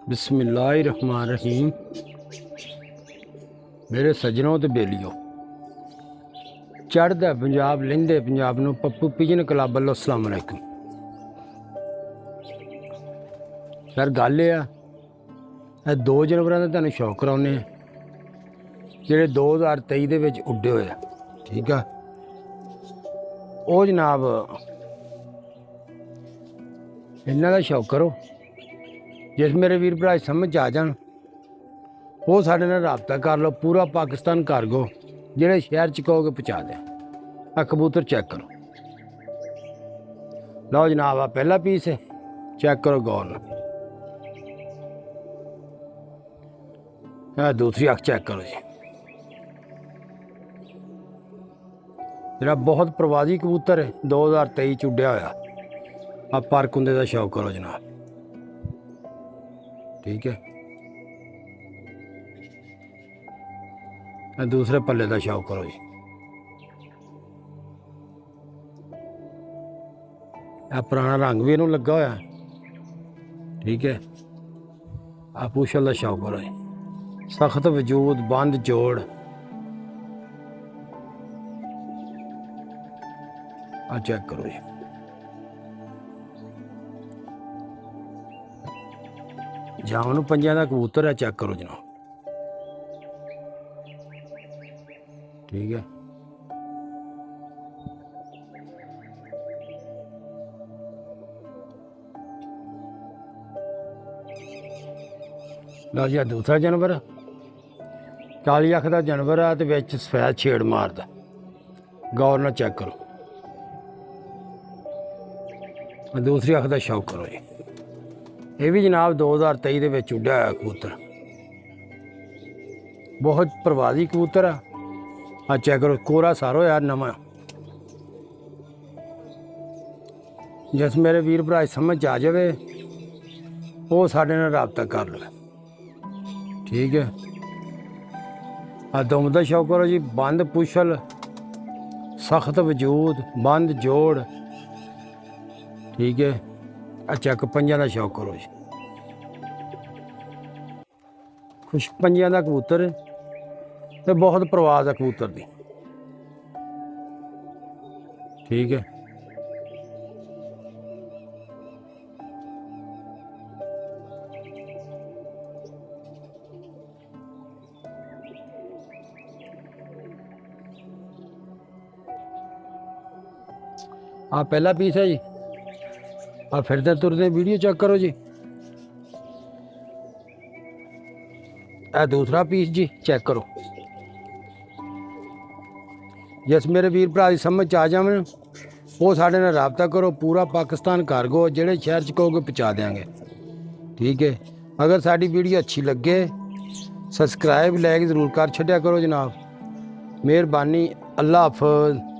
बिस्मिल्लाहिर्रहमानिर्रहीम। मेरे सज्जनों ते बेलियो, चढ़दा पंजाब लहिंदे पंजाब नूं पप्पू पिजन क्लब वल्लों अस्सलाम अलैकुम। सर गल ये दो जानवरां दा तुहानूं शौक कराउने जिहड़े 2023 दे विच उड्डे होए आ, ठीक आ। ਉਹ जनाब इन्हां दा शौक करो। जिस मेरे वीर भरा समझ आ जान वो साढ़े नाल राबता कर लो। पूरा पाकिस्तान कार्गो जिहड़े शहर च कहोगे पहुँचा दें। आ कबूतर चेक करो। लो जनाब आ पहला पीस है, चेक करो गौर नाल। दूसरी अख चेक करो जी। जरा बहुत प्रवासी कबूतर है 2023 च उड्डिया होया। आ पर कुंदे का शौक करो जनाब, ठीक है। दूसरे पल्ले का शौक करो जी। आ पुराना रंग भी इनू लगा होया, ठीक है। आ पूछल का शौक करो जी। सख्त वजूद, बंद जोड़। आ चेक करो जी। जामनू पंजियां दा कबूतर है, चेक करो जनाब, ठीक है। लो जी दूसरा जानवर 40 अख का जानवर है तो विच सफैद छेड़ मारदा। गौर नाल चेक करो। दूसरी अख का शौक करो जी। ये भी जनाब 2023 दे विच उड्डिया होया कबूतर, बहुत प्रवासी कबूतर आ। चेक करो कोरा सारो यार नवा। जिस मेरे वीर भरा समझ आ जाए वो साढ़े नाल राबता कर लो, ठीक है। दुम दा शौक करो जी। बंद पुछल, सख्त वजूद, बंद जोड़, ठीक है। चेक पंजियां का शौक करो जी। खुश पंजियां का कबूतर तो बहुत प्रवास है कबूतर दी, ठीक है। आ पहला पीस है जी। आ फिरते तुरते वीडियो चेक करो जी। आ दूसरा पीस जी, चेक करो। जिस मेरे वीर भरा की समझ आ जाए वो साढ़े नाल राबता करो। पूरा पाकिस्तान कार्गो जिहड़े शहर च कहोगे पहुँचा देंगे, ठीक है। अगर साड़ी वीडियो अच्छी लगे सब्सक्राइब लाइक ज़रूर कर छड्या करो जनाब। मेहरबानी, अल्लाह हाफिज़।